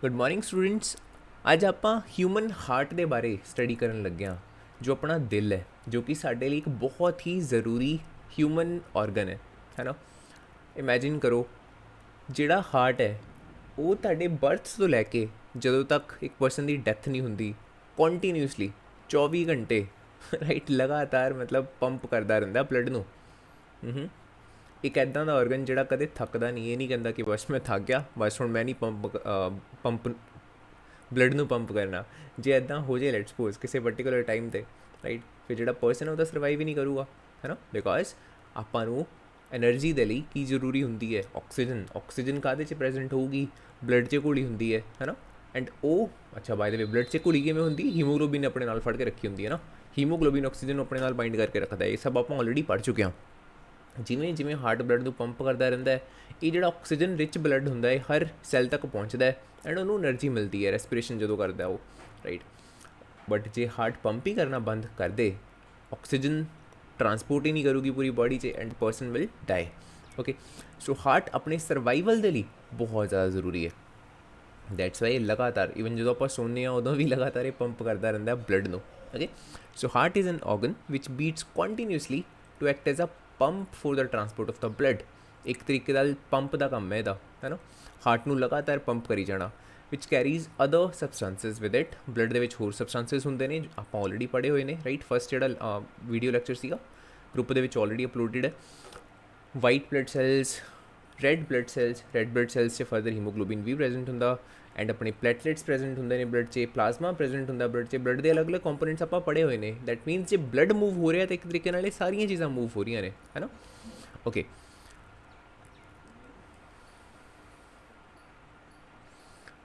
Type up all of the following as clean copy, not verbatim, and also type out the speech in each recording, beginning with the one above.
Good morning students. ਅੱਜ ਆਪਾਂ human heart ਦੇ ਬਾਰੇ ਸਟੱਡੀ ਕਰਨ ਲੱਗੇ ਹਾਂ, ਜੋ ਆਪਣਾ ਦਿਲ ਹੈ, ਜੋ ਕਿ ਸਾਡੇ ਲਈ ਇੱਕ ਬਹੁਤ ਹੀ ਜ਼ਰੂਰੀ ਹਿਊਮਨ ਆਰਗਨ ਹੈ ਨਾ। ਇਮੈਜਿਨ ਕਰੋ, ਜਿਹੜਾ ਹਾਰਟ ਹੈ ਉਹ ਤੁਹਾਡੇ ਬਰਥ ਤੋਂ ਲੈ ਕੇ ਜਦੋਂ ਤੱਕ ਇੱਕ ਪਰਸਨ ਦੀ ਡੈਥ ਨਹੀਂ ਹੁੰਦੀ, ਕੰਟੀਨਿਊਸਲੀ 24 ਘੰਟੇ ਰਾਈਟ ਲਗਾਤਾਰ ਮਤਲਬ ਪੰਪ ਕਰਦਾ ਰਹਿੰਦਾ ਬਲੱਡ ਨੂੰ। ਇੱਕ ਇੱਦਾਂ ਦਾ ਆਰਗਨ ਜਿਹੜਾ ਕਦੇ ਥੱਕਦਾ ਨਹੀਂ, ਇਹ ਨਹੀਂ ਕਹਿੰਦਾ ਕਿ ਬਸ ਮੈਂ ਥੱਕ ਗਿਆ, ਬਸ ਹੁਣ ਮੈਂ ਨਹੀਂ ਪੰਪ ਬਲੱਡ ਨੂੰ ਪੰਪ ਕਰਨਾ। ਜੇ ਇੱਦਾਂ ਹੋ ਜਾਏ ਲੈਟਸ ਸਪੋਜ਼ ਕਿਸੇ ਪਰਟੀਕੂਲਰ ਟਾਈਮ 'ਤੇ ਰਾਈਟ, ਫਿਰ ਜਿਹੜਾ ਪਰਸਨ ਉਹਦਾ ਸਰਵਾਈਵ ਹੀ ਨਹੀਂ ਕਰੂਗਾ, ਹੈ ਨਾ। ਬਿਕੋਜ਼ ਆਪਾਂ ਨੂੰ ਐਨਰਜੀ ਦੇ ਲਈ ਕੀ ਜ਼ਰੂਰੀ ਹੁੰਦੀ ਹੈ? ਆਕਸੀਜਨ ਕਾਹਦੇ 'ਚ ਪ੍ਰੈਜ਼ੈਂਟ ਹੋਊਗੀ? ਬਲੱਡ 'ਚ ਘੁਲੀ ਹੁੰਦੀ ਹੈ ਨਾ। ਐਂਡ ਉਹ ਅੱਛਾ ਬਾਏ ਦ ਵੇ ਬਲੱਡ 'ਚ ਘੁਲੀ ਕਿਵੇਂ ਹੁੰਦੀ? ਹੀਮੋਗਲੋਬਿਨ ਆਪਣੇ ਨਾਲ ਫੜ ਕੇ ਰੱਖੀ ਹੁੰਦੀ ਹੈ ਨਾ। ਹੀਮੋਗਲੋਬਿਨ ਆਕਸੀਜਨ ਨੂੰ ਆਪਣੇ ਨਾਲ ਬਾਈਂਡ ਕਰਕੇ ਰੱਖਦਾ ਹੈ। ਇਹ ਸਭ ਆਪਾਂ ਆਲਰੇਡੀ ਪੜ੍ਹ ਚੁੱਕੇ ਹਾਂ। ਜਿਵੇਂ ਜਿਵੇਂ ਹਾਰਟ ਬਲੱਡ ਨੂੰ ਪੰਪ ਕਰਦਾ ਰਹਿੰਦਾ ਹੈ, ਇਹ ਜਿਹੜਾ ਆਕਸੀਜਨ ਰਿਚ ਬਲੱਡ ਹੁੰਦਾ ਹੈ ਹਰ ਸੈੱਲ ਤੱਕ ਪਹੁੰਚਦਾ ਹੈ ਐਂਡ ਉਹਨੂੰ એનર્ਜੀ ਮਿਲਦੀ ਹੈ ਰੈਸਪੀਰੇਸ਼ਨ ਜਦੋਂ ਕਰਦਾ ਉਹ, ਰਾਈਟ। ਬਟ ਜੇ ਹਾਰਟ ਪੰਪ ਹੀ ਕਰਨਾ ਬੰਦ ਕਰ ਦੇ, ਆਕਸੀਜਨ ਟਰਾਂਸਪੋਰਟ ਹੀ ਨਹੀਂ ਕਰੂਗੀ ਪੂਰੀ ਬਾਡੀ 'ਚ and person will die. Okay, so heart ਆਪਣੇ ਸਰਵਾਈਵਲ ਦੇ ਲਈ ਬਹੁਤ ਜ਼ਿਆਦਾ ਜ਼ਰੂਰੀ ਹੈ। ਦੈਟਸ ਵਾਈ ਲਗਾਤਾਰ ਈਵਨ ਜਦੋਂ ਆਪਾਂ ਸੌਂਦੇ ਹਾਂ ਉਦੋਂ ਵੀ ਲਗਾਤਾਰ ਇਹ ਪੰਪ ਕਰਦਾ ਰਹਿੰਦਾ ਬਲੱਡ ਨੂੰ। Okay, so heart is an organ which beats continuously to act as a pump for the transport of the blood. ਇੱਕ ਤਰੀਕੇ ਦਾ ਪੰਪ ਦਾ ਕੰਮ ਹੈ ਇਹਦਾ, ਹੈ ਨਾ। ਹਾਰਟ ਨੂੰ ਲਗਾਤਾਰ ਪੰਪ ਕਰੀ ਜਾਣਾ, which carries other substances with it. Blood ਦੇ ਵਿੱਚ ਹੋਰ ਸਬਸਟੈਂਸਿਸ ਹੁੰਦੇ ਨੇ, ਆਪਾਂ ਆਲਰੇਡੀ ਪੜ੍ਹੇ ਹੋਏ ਨੇ, ਰਾਈਟ। ਫਸਟ ਜਿਹੜਾ ਵੀਡੀਓ ਲੈਕਚਰ ਸੀਗਾ ਗਰੁੱਪ ਦੇ ਵਿੱਚ ਆਲਰੇਡੀ ਅਪਲੋਡਡ ਹੈ। White blood cells, red blood cells 'ਚ ਫਰਦਰ ਹੀਮੋਗਲੋਬਿਨ ਵੀ ਪ੍ਰੈਜ਼ੈਂਟ ਹੁੰਦਾ ਐਂਡ ਆਪਣੇ ਪਲੇਟਲੇਟਸ ਪ੍ਰੈਜ਼ੈਂਟ ਹੁੰਦੇ ਨੇ ਬਲੱਡ 'ਚ, ਪਲਾਜ਼ਮਾ ਪ੍ਰੈਜ਼ੈਂਟ ਹੁੰਦਾ ਬਲੱਡ 'ਚ। ਬਲੱਡ ਦੇ ਅਲੱਗ-ਅਲੱਗ ਕੰਪੋਨੈਂਟਸ ਆਪਾਂ ਪੜ੍ਹੇ ਹੋਏ ਨੇ। ਦੈਟ ਮੀਨਸ ਜੇ ਬਲੱਡ ਮੂਵ ਹੋ ਰਿਹਾ ਤਾਂ ਇੱਕ ਤਰੀਕੇ ਨਾਲ ਇਹ ਸਾਰੀਆਂ ਚੀਜ਼ਾਂ ਮੂਵ ਹੋ ਰਹੀਆਂ ਨੇ, ਹੈ ਨਾ। Okay,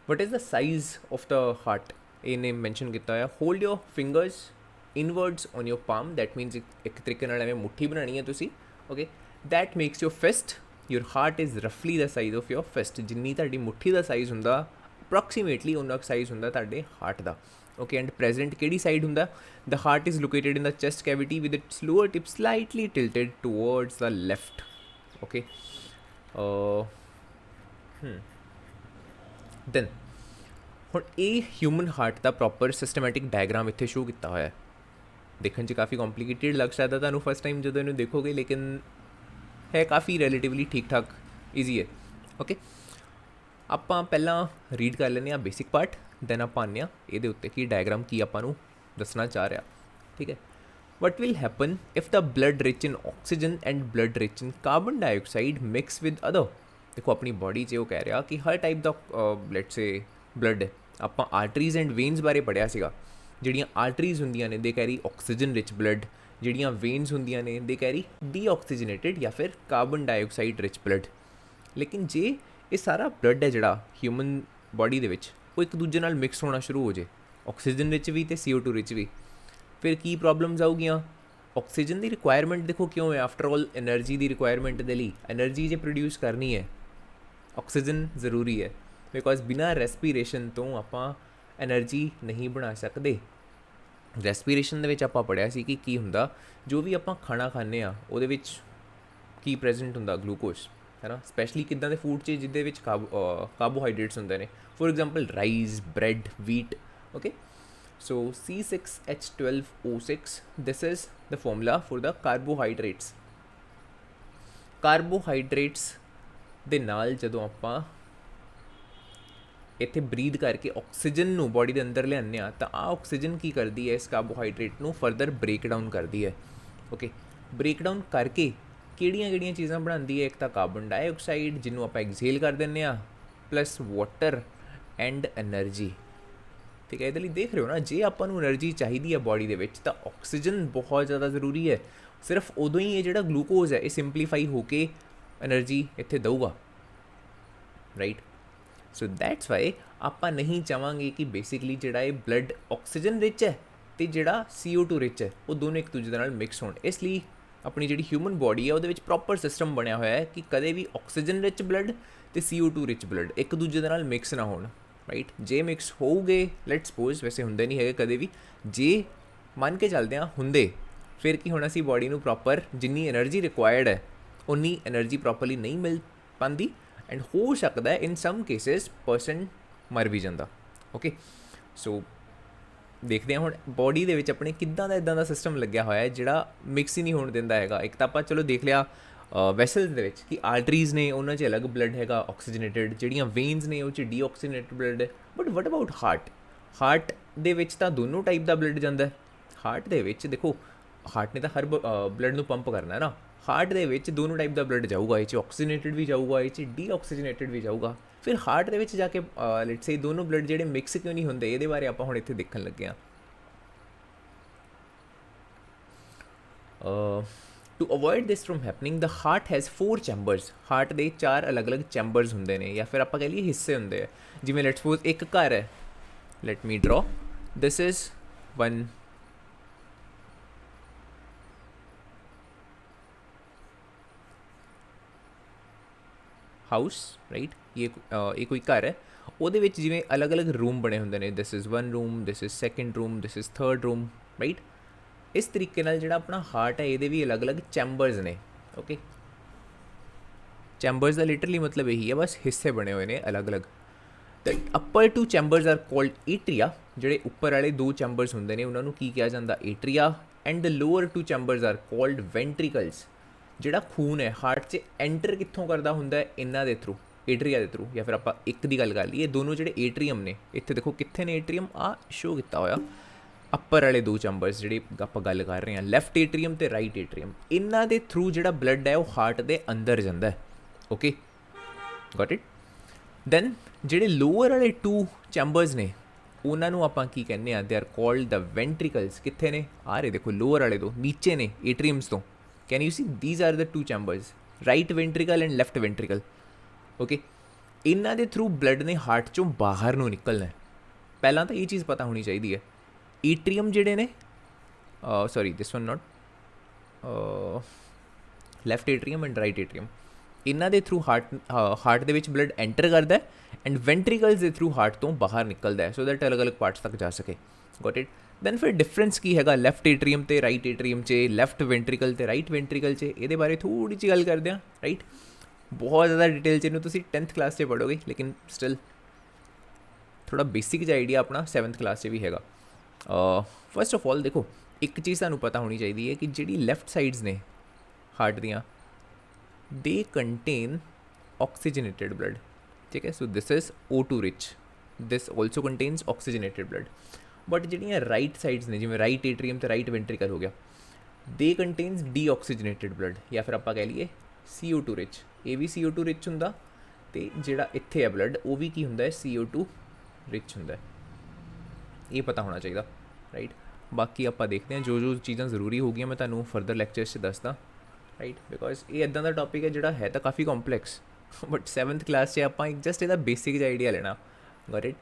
what is the size of the heart? ਇਹਨੇ ਮੈਂਸ਼ਨ ਕੀਤਾ ਹੋਇਆ, hold your fingers inwards on your palm. That means ਇੱਕ ਤਰੀਕੇ ਨਾਲ ਐਵੇਂ ਮੁੱਠੀ ਬਣਾਉਣੀ ਹੈ ਤੁਸੀਂ। Okay, that makes your fist. Your heart is ਰਫਲੀ the size of your fist. ਜਿੰਨੀ ਤੁਹਾਡੀ ਮੁੱਠੀ ਦਾ ਸਾਈਜ਼ ਹੁੰਦਾ ਅਪਰੋਕਸੀਮੇਟਲੀ ਉਨਾ ਸਾਈਜ਼ ਹੁੰਦਾ ਤੁਹਾਡੇ ਹਾਰਟ ਦਾ। ਓਕੇ, ਐਂਡ ਪ੍ਰੈਜ਼ੈਂਟ ਕਿਹੜੀ ਸਾਈਡ ਹੁੰਦਾ? The heart is located in the chest cavity with its lower tip slightly tilted towards the left. Okay, then ਹੁਣ ਇਹ ਹਿਊਮਨ ਹਾਰਟ ਦਾ ਪ੍ਰੋਪਰ ਸਿਸਟਮੈਟਿਕ ਡਾਇਗਰਾਮ ਇੱਥੇ ਸ਼ੋ ਕੀਤਾ ਹੋਇਆ ਹੈ। ਦੇਖਣ 'ਚ ਕਾਫੀ ਕੰਪਲੀਕੇਟਿਡ ਲੱਗ ਸਕਦਾ ਤੁਹਾਨੂੰ ਫਸਟ ਟਾਈਮ ਜਦੋਂ ਇਹਨੂੰ ਦੇਖੋਗੇ, ਲੇਕਿਨ ਹੈ ਕਾਫੀ ਰਿਲੇਟਿਵਲੀ ਠੀਕ ਠਾਕ ਈਜ਼ੀ ਹੈ। ਓਕੇ, ਆਪਾਂ ਪਹਿਲਾਂ ਰੀਡ ਕਰ ਲੈਂਦੇ ਹਾਂ ਬੇਸਿਕ ਪਾਰਟ, ਦੈਨ ਆਪਾਂ ਆਉਂਦੇ ਹਾਂ ਇਹਦੇ ਉੱਤੇ ਕਿ ਡਾਇਗਰਾਮ ਕੀ ਆਪਾਂ ਨੂੰ ਦੱਸਣਾ ਚਾਹ ਰਿਹਾ। ਠੀਕ ਹੈ, what will happen if the blood rich in oxygen and blood rich in carbon dioxide mix with other? ਦੇਖੋ ਆਪਣੀ ਬੋਡੀ 'ਚ ਉਹ ਕਹਿ ਰਿਹਾ ਕਿ ਹਰ ਟਾਈਪ ਦਾ ਲੈਟਸ ਸੇ ਬਲੱਡ ਹੈ। ਆਪਾਂ ਆਰਟਰੀਜ਼ ਐਂਡ ਵੇਨਸ ਬਾਰੇ ਪੜ੍ਹਿਆ ਸੀਗਾ। ਜਿਹੜੀਆਂ ਆਰਟਰੀਜ਼ ਹੁੰਦੀਆਂ ਨੇ ਦੇ ਕੈਰੀ ਆਕਸੀਜਨ ਰਿਚ ਬਲੱਡ, ਜਿਹੜੀਆਂ ਵੇਨਸ ਹੁੰਦੀਆਂ ਨੇ ਦੇ ਕੈਰੀ ਡੀਆਕਸੀਜਨੇਟਿਡ ਜਾਂ ਫਿਰ ਕਾਰਬਨ ਡਾਈਆਕਸਾਈਡ ਰਿਚ ਬਲੱਡ। ਲੇਕਿਨ ਜੇ ਇਹ ਸਾਰਾ ਬਲੱਡ ਹੈ ਜਿਹੜਾ ਹਿਊਮਨ ਬੋਡੀ ਦੇ ਵਿੱਚ ਉਹ ਇੱਕ ਦੂਜੇ ਨਾਲ ਮਿਕਸ ਹੋਣਾ ਸ਼ੁਰੂ ਹੋ ਜੇ, ਆਕਸੀਜਨ ਵਿੱਚ ਵੀ ਅਤੇ CO2 ਵਿੱਚ ਵੀ, ਫਿਰ ਕੀ ਪ੍ਰੋਬਲਮਸ ਆਊਗੀਆਂ? ਆਕਸੀਜਨ ਦੀ ਰਿਕੁਆਇਰਮੈਂਟ ਦੇਖੋ ਕਿਉਂ ਹੈ? ਆਫਟਰ ਆਲ ਐਨਰਜੀ ਦੀ ਰਿਕੁਆਇਰਮੈਂਟ ਦੇ ਲਈ ਐਨਰਜੀ ਜੇ ਪ੍ਰੋਡਿਊਸ ਕਰਨੀ ਹੈ ਆਕਸੀਜਨ ਜ਼ਰੂਰੀ ਹੈ। ਬਿਕੋਜ਼ ਬਿਨਾਂ ਰੈਸਪੀਰੇਸ਼ਨ ਤੋਂ ਆਪਾਂ ਐਨਰਜੀ ਨਹੀਂ ਬਣਾ ਸਕਦੇ। ਰੈਸਪੀਰੇਸ਼ਨ ਦੇ ਵਿੱਚ ਆਪਾਂ ਪੜ੍ਹਿਆ ਸੀ ਕਿ ਕੀ ਹੁੰਦਾ, ਜੋ ਵੀ ਆਪਾਂ ਖਾਣਾ ਖਾਂਦੇ ਹਾਂ ਉਹਦੇ ਵਿੱਚ ਕੀ ਪ੍ਰੈਜ਼ੈਂਟ ਹੁੰਦਾ? ਗਲੂਕੋਜ਼, ਹੈ ਨਾ। ਸਪੈਸ਼ਲੀ ਕਿੱਦਾਂ ਦੇ ਫੂਡ 'ਚ ਜਿਹਦੇ ਵਿੱਚ ਕਾਰਬੋਹਾਈਡਰੇਟਸ ਹੁੰਦੇ ਨੇ, for example rice, bread, wheat. Okay, so C6H12O6, this is the formula for the carbohydrates। Carbohydrates ਦੇ ਨਾਲ ਜਦੋਂ ਆਪਾਂ ਇੱਥੇ ਬਰੀਦ ਕਰਕੇ ਆਕਸੀਜਨ ਨੂੰ ਬੋਡੀ ਦੇ ਅੰਦਰ ਲਿਆਉਂਦੇ ਹਾਂ ਤਾਂ ਆਹ ਆਕਸੀਜਨ ਕੀ ਕਰਦੀ ਹੈ? ਇਸ ਕਾਰਬੋਹਾਈਡਰੇਟ ਨੂੰ ਫਰਦਰ ਬ੍ਰੇਕ ਡਾਊਨ ਕਰਦੀ ਹੈ। ਓਕੇ, ਬ੍ਰੇਕ ਡਾਊਨ ਕਰਕੇ ਕਿਹੜੀਆਂ ਚੀਜ਼ਾਂ ਬਣਾਉਂਦੀ ਹੈ? ਇੱਕ ਤਾਂ ਕਾਰਬਨ ਡਾਈਆਕਸਾਈਡ ਜਿਹਨੂੰ ਆਪਾਂ ਐਕਸਹੇਲ ਕਰ ਦਿੰਦੇ ਹਾਂ, ਪਲੱਸ ਵਾਟਰ ਐਂਡ ਐਨਰਜੀ। ਠੀਕ ਹੈ, ਇਹਦੇ ਲਈ ਦੇਖ ਰਹੇ ਹੋ ਨਾ, ਜੇ ਆਪਾਂ ਨੂੰ ਐਨਰਜੀ ਚਾਹੀਦੀ ਹੈ ਬੋਡੀ ਦੇ ਵਿੱਚ ਤਾਂ ਆਕਸੀਜਨ ਬਹੁਤ ਜ਼ਿਆਦਾ ਜ਼ਰੂਰੀ ਹੈ। ਸਿਰਫ ਉਦੋਂ ਹੀ ਇਹ ਜਿਹੜਾ ਗਲੂਕੋਜ਼ ਹੈ ਇਹ ਸਿੰਪਲੀਫਾਈ ਹੋ ਕੇ ਐਨਰਜੀ ਇੱਥੇ ਦਊਗਾ, ਰਾਈਟ। ਸੋ ਦੈਟਸ ਵਾਈ ਆਪਾਂ ਨਹੀਂ ਚਾਹਾਂਗੇ ਕਿ ਬੇਸਿਕਲੀ ਜਿਹੜਾ ਇਹ ਬਲੱਡ ਆਕਸੀਜਨ ਰਿਚ ਹੈ ਅਤੇ ਜਿਹੜਾ CO2 ਰਿਚ ਹੈ ਉਹ ਦੋਨੋਂ ਇੱਕ ਦੂਜੇ ਦੇ ਨਾਲ ਮਿਕਸ ਹੋਣ। ਇਸ ਲਈ ਆਪਣੀ ਜਿਹੜੀ ਹਿਊਮਨ ਬੋਡੀ ਹੈ ਉਹਦੇ ਵਿੱਚ ਪ੍ਰੋਪਰ ਸਿਸਟਮ ਬਣਿਆ ਹੋਇਆ ਹੈ ਕਿ ਕਦੇ ਵੀ ਆਕਸੀਜਨ ਰਿਚ ਬਲੱਡ ਅਤੇ CO2 ਰਿਚ ਬਲੱਡ ਇੱਕ ਦੂਜੇ ਦੇ ਨਾਲ ਮਿਕਸ ਨਾ ਹੋਣ, ਰਾਈਟ। ਜੇ ਮਿਕਸ ਹੋਊਗੇ, ਲੈਟਸ ਸਪੋਜ਼, ਵੈਸੇ ਹੁੰਦੇ ਨਹੀਂ ਹੈਗੇ ਕਦੇ ਵੀ, ਜੇ ਮੰਨ ਕੇ ਚੱਲਦੇ ਹਾਂ ਹੁੰਦੇ, ਫਿਰ ਕੀ ਹੋਣਾ ਸੀ? ਬੋਡੀ ਨੂੰ ਪ੍ਰੋਪਰ ਜਿੰਨੀ ਐਨਰਜੀ ਰਿਕੁਆਇਰਡ ਹੈ ਉਨੀ ਐਨਰਜੀ ਪ੍ਰੋਪਰਲੀ ਨਹੀਂ ਮਿਲ ਪਾਉਂਦੀ ਐਂਡ ਹੋ ਸਕਦਾ ਇਨ ਸਮ ਕੇਸਿਸ ਪਰਸਨ ਮਰ ਵੀ ਜਾਂਦਾ। ਓਕੇ, ਸੋ ਦੇਖਦੇ ਹਾਂ ਹੁਣ ਬੋਡੀ ਦੇ ਵਿੱਚ ਆਪਣੇ ਕਿੱਦਾਂ ਦਾ ਇੱਦਾਂ ਦਾ ਸਿਸਟਮ ਲੱਗਿਆ ਹੋਇਆ ਹੈ ਜਿਹੜਾ ਮਿਕਸ ਹੀ ਨਹੀਂ ਹੋਣ ਦਿੰਦਾ ਹੈਗਾ। ਇੱਕ ਤਾਂ ਆਪਾਂ ਚਲੋ ਦੇਖ ਲਿਆ ਵੈਸਲਸ ਦੇ ਵਿੱਚ ਕਿ ਆਰਟਰੀਜ਼ ਨੇ ਉਹਨਾਂ 'ਚ ਅਲੱਗ ਬਲੱਡ ਹੈਗਾ ਆਕਸੀਜਨੇਟਡ, ਜਿਹੜੀਆਂ ਵੇਨਸ ਨੇ ਉਹ 'ਚ ਡੀਆਕਸੀਜਨੇਟਡ ਬਲੱਡ ਹੈ। ਬਟ ਵਟ ਅਬਾਊਟ ਹਾਰਟ ਦੇ ਵਿੱਚ ਤਾਂ ਦੋਨੋਂ ਟਾਈਪ ਦਾ ਬਲੱਡ ਜਾਂਦਾ। ਹਾਰਟ ਦੇ ਵਿੱਚ ਦੇਖੋ, ਹਾਰਟ ਨੇ ਤਾਂ ਹਰ ਬਲੱਡ ਨੂੰ ਪੰਪ ਕਰਨਾ ਹੈ ਨਾ, ਹਾਰਟ ਦੇ ਵਿੱਚ ਦੋਨੋਂ ਟਾਈਪ ਦਾ ਬਲੱਡ ਜਾਊਗਾ, ਇਹ 'ਚ ਆਕਸੀਜਨੇਟਡ ਵੀ ਜਾਊਗਾ, ਇਹ 'ਚ ਡੀਆਕਸੀਜਨੇਟਡ ਵੀ ਜਾਊਗਾ। ਫਿਰ ਹਾਰਟ ਦੇ ਵਿੱਚ ਜਾ ਕੇ ਲੈਟਸ ਸੇ ਦੋਨੋਂ ਬਲੱਡ ਜਿਹੜੇ ਮਿਕਸ ਕਿਉਂ ਨਹੀਂ ਹੁੰਦੇ, ਇਹਦੇ ਬਾਰੇ ਆਪਾਂ ਹੁਣ ਇੱਥੇ ਦੇਖਣ ਲੱਗੇ ਹਾਂ। To avoid this from happening the heart has 4 chambers. Heart ਦੇ 4 ਅਲੱਗ-ਅਲੱਗ ਚੈਂਬਰਸ ਹੁੰਦੇ ਨੇ, ਜਾਂ ਫਿਰ ਆਪਾਂ ਕਹਿ ਲਈਏ ਹਿੱਸੇ ਹੁੰਦੇ ਆ। ਜਿਵੇਂ ਲੈਟਸ ਸਪੋਜ਼ ਇੱਕ ਘਰ ਹੈ, ਲੈਟ ਮੀ ਡਰਾ, this is one house, right, ਇਹ ਕੋਈ ਘਰ ਹੈ, ਉਹਦੇ ਵਿੱਚ ਜਿਵੇਂ ਅਲੱਗ-ਅਲੱਗ ਰੂਮ ਬਣੇ ਹੁੰਦੇ ਨੇ, this is 1 room, this is 2nd room, this is 3rd room, right. ਇਸ ਤਰੀਕੇ ਨਾਲ ਜਿਹੜਾ ਆਪਣਾ ਹਾਰਟ ਹੈ ਇਹਦੇ ਵੀ ਅਲੱਗ-ਅਲੱਗ ਚੈਂਬਰਸ ਨੇ। ਓਕੇ, ਚੈਂਬਰਸ ਦਾ ਲਿਟਰਲੀ ਮਤਲਬ ਇਹੀ ਹੈ, ਬਸ ਹਿੱਸੇ ਬਣੇ ਹੋਏ ਨੇ ਅਲੱਗ-ਅਲੱਗ। ਦ ਅਪਰ 2 ਚੈਂਬਰਸ ਆਰ ਕੋਲਡ ਏਟਰੀਆ। ਜਿਹੜੇ ਉੱਪਰ ਵਾਲੇ 2 ਚੈਂਬਰਸ ਹੁੰਦੇ ਨੇ ਉਹਨਾਂ ਨੂੰ ਕੀ ਕਿਹਾ ਜਾਂਦਾ, atria. And the lower 2 chambers are called ventricles. ਜਿਹੜਾ ਖੂਨ ਹੈ ਹਾਰਟ 'ਚ ਐਂਟਰ ਕਿੱਥੋਂ ਕਰਦਾ ਹੁੰਦਾ ਹੈ, ਇਹਨਾਂ ਦੇ ਥਰੂ, ਏਟਰੀਆ ਦੇ ਥਰੂ। ਜਾਂ ਫਿਰ ਆਪਾਂ ਇੱਕ ਦੀ ਗੱਲ ਕਰ ਲਈਏ, ਦੋਨੋਂ ਜਿਹੜੇ ਏਟਰੀਅਮ ਨੇ, ਇੱਥੇ ਦੇਖੋ ਕਿੱਥੇ ਨੇ ਏਟਰੀਅਮ, ਆ ਸ਼ੋ ਕੀਤਾ ਹੋਇਆ ਅੱਪਰ ਵਾਲੇ 2 ਚੈਂਬਰਸ ਜਿਹੜੇ ਆਪਾਂ ਗੱਲ ਕਰ ਰਹੇ ਹਾਂ, ਲੈਫਟ ਏਟਰੀਅਮ ਤੇ ਰਾਈਟ ਏਟਰੀਅਮ। ਇਹਨਾਂ ਦੇ ਥਰੂ ਜਿਹੜਾ ਬਲੱਡ ਹੈ ਉਹ ਹਾਰਟ ਦੇ ਅੰਦਰ ਜਾਂਦਾ ਹੈ। Okay, got it. ਦੈਨ ਜਿਹੜੇ ਲੋਅਰ ਵਾਲੇ 2 ਚੈਂਬਰਸ ਨੇ ਉਹਨਾਂ ਨੂੰ ਆਪਾਂ ਕੀ ਕਹਿੰਦੇ ਆ, ਦੇ ਆਰ ਕੋਲਡ ਦ ਵੈਂਟਰੀਕਲਸ। ਕਿੱਥੇ ਨੇ, ਆ ਰਹੇ ਦੇਖੋ, ਲੋਅਰ ਵਾਲੇ 2 ਨੀਚੇ ਨੇ ਏਟਰੀਅਮਸ ਤੋਂ। Can you see, these are the 2 chambers, right ventricle and left ventricle. Okay, ਇਹਨਾਂ ਦੇ ਥਰੂ ਬਲੱਡ ਨੇ ਹਾਰਟ 'ਚੋਂ ਬਾਹਰ ਨੂੰ ਨਿਕਲਣਾ। ਪਹਿਲਾਂ ਤਾਂ ਇਹ ਚੀਜ਼ ਪਤਾ ਹੋਣੀ ਚਾਹੀਦੀ ਹੈ, ਏਟਰੀਅਮ ਜਿਹੜੇ ਨੇ, sorry this one not, left atrium and right atrium, ਇਹਨਾਂ ਦੇ ਥਰੂ ਹਾਰਟ ਦੇ ਵਿੱਚ ਬਲੱਡ ਐਂਟਰ ਕਰਦਾ ਐਂਡ ਵੈਂਟਰੀਕਲਸ ਦੇ ਥਰੂ ਹਾਰਟ ਤੋਂ ਬਾਹਰ ਨਿਕਲਦਾ ਹੈ, ਸੋ ਦੈਟ ਅਲੱਗ-ਅਲੱਗ ਪਾਰਟਸ ਤੱਕ ਜਾ ਸਕੇ। Got it. ਦੈਨ ਫਿਰ ਡਿਫਰੈਂਸ ਕੀ ਹੈਗਾ ਲੈਫਟ ਏਟਰੀਅਮ ਤੇ ਰਾਈਟ ਏਟਰੀਅਮ 'ਚ, ਲੈਫਟ ਵੈਂਟਰੀਕਲ ਤੇ ਰਾਈਟ ਵੈਂਟਰੀਕਲ 'ਚ, ਇਹਦੇ ਬਾਰੇ ਥੋੜ੍ਹੀ ਜਿਹੀ ਗੱਲ ਕਰਦੇ ਹਾਂ, ਰਾਈਟ। ਬਹੁਤ ਜ਼ਿਆਦਾ ਡਿਟੇਲ 'ਚ ਇਹਨੂੰ ਤੁਸੀਂ 10th ਕਲਾਸ 'ਚ ਪੜ੍ਹੋਗੇ, ਲੇਕਿਨ ਸਟਿਲ ਥੋੜ੍ਹਾ ਬੇਸਿਕ ਜਿਹਾ ਆਈਡੀਆ ਆਪਣਾ 7th ਕਲਾਸ 'ਚ ਵੀ ਹੈਗਾ। ਫਸਟ ਆਫ ਆਲ ਦੇਖੋ, ਇੱਕ ਚੀਜ਼ ਤੁਹਾਨੂੰ ਪਤਾ ਹੋਣੀ ਚਾਹੀਦੀ ਹੈ ਕਿ ਜਿਹੜੀ ਲੈਫਟ ਸਾਈਡਸ ਨੇ ਹਾਰਟ ਦੀਆਂ, ਦੇ ਕੰਟੇਨ ਆਕਸੀਜਨੇਟਡ ਬਲੱਡ, ਠੀਕ ਹੈ। So this is O2 rich, this also contains oxygenated blood. But ਜਿਹੜੀਆਂ ਰਾਈਟ ਸਾਈਡਸ ਨੇ, ਜਿਵੇਂ ਰਾਈਟ ਏਟਰੀਅਮ ਤੇ ਰਾਈਟ ਵੈਂਟਰੀਕਲ ਹੋ ਗਿਆ, ਦੇ ਕੰਟੇਨਸ ਡੀਆਕਸੀਜਨੇਟਡ ਬਲੱਡ, ਜਾਂ ਫਿਰ ਆਪਾਂ ਕਹਿ ਲਈਏ CO2 ਰਿਚ। ਇਹ ਵੀ CO2 ਰਿਚ ਹੁੰਦਾ, ਅਤੇ ਜਿਹੜਾ ਇੱਥੇ ਹੈ ਬਲੱਡ ਉਹ ਵੀ ਕੀ ਹੁੰਦਾ ਹੈ, CO2 ਰਿਚ ਹੁੰਦਾ ਹੈ। ਇਹ ਪਤਾ ਹੋਣਾ ਚਾਹੀਦਾ, ਰਾਈਟ। ਬਾਕੀ ਆਪਾਂ ਦੇਖਦੇ ਹਾਂ ਜੋ ਜੋ ਚੀਜ਼ਾਂ ਜ਼ਰੂਰੀ ਹੋ ਗਈਆਂ ਮੈਂ ਤੁਹਾਨੂੰ ਫਰਦਰ ਲੈਕਚਰਸ 'ਚ ਦੱਸਦਾ, ਰਾਈਟ। ਬਿਕੋਜ਼ ਇਹ ਇੱਦਾਂ ਦਾ ਟੋਪਿਕ ਹੈ ਜਿਹੜਾ ਹੈ ਤਾਂ ਕਾਫੀ ਕੰਪਲੈਕਸ, ਬਟ 7th ਕਲਾਸ 'ਚ ਆਪਾਂ ਇੱਕ ਜਸਟ ਇਹਦਾ ਬੇਸਿਕ ਜਿਹਾ ਆਈਡੀਆ ਲੈਣਾ। Goat it.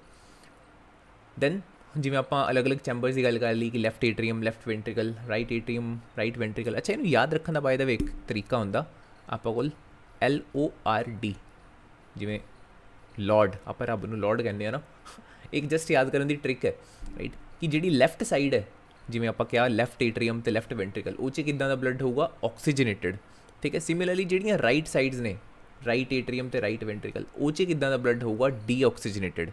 ਦੈਨ ਜਿਵੇਂ ਆਪਾਂ ਅਲੱਗ-ਅਲੱਗ ਚੈਂਬਰਸ ਦੀ ਗੱਲ ਕਰ ਲਈ ਕਿ left atrium, left ventricle, right ਏਟਰੀਅਮ, right ਵੈਂਟਰੀਕਲ। ਅੱਛਾ, ਇਹਨੂੰ ਯਾਦ ਰੱਖਣ ਦਾ ਬਾਏ ਦਾ ਵੇ ਇੱਕ ਤਰੀਕਾ ਹੁੰਦਾ ਆਪਾਂ ਕੋਲ, LORD, ਜਿਵੇਂ ਲॉर्ड, ਆਪਾਂ ਰੱਬ ਨੂੰ ਲॉर्ड ਕਹਿੰਦੇ ਆ ਨਾ। ਇੱਕ ਜਸਟ ਯਾਦ ਕਰਨ ਦੀ ਟ੍ਰਿਕ ਹੈ, ਰਾਈਟ, ਕਿ ਜਿਹੜੀ ਲੈਫਟ ਸਾਈਡ ਹੈ, ਜਿਵੇਂ ਆਪਾਂ ਕਿਹਾ ਲੈਫਟ ਏਟਰੀਅਮ ਤੇ ਲੈਫਟ ਵੈਂਟਰੀਕਲ, ਉਹ 'ਚ ਕਿੱਦਾਂ ਦਾ ਬਲੱਡ ਹੋਊਗਾ, ਆਕਸੀਜਨੇਟਡ, ਠੀਕ ਹੈ। ਸਿਮਿਲਰਲੀ ਜਿਹੜੀਆਂ ਰਾਈਟ ਸਾਈਡਸ ਨੇ, ਰਾਈਟ ਏਟਰੀਅਮ ਤੇ ਰਾਈਟ ਵੈਂਟਰੀਕਲ, ਉਹ 'ਚ ਕਿੱਦਾਂ ਦਾ ਬਲੱਡ ਹੋਊਗਾ, ਡੀਆਕਸੀਜਨੇਟਡ।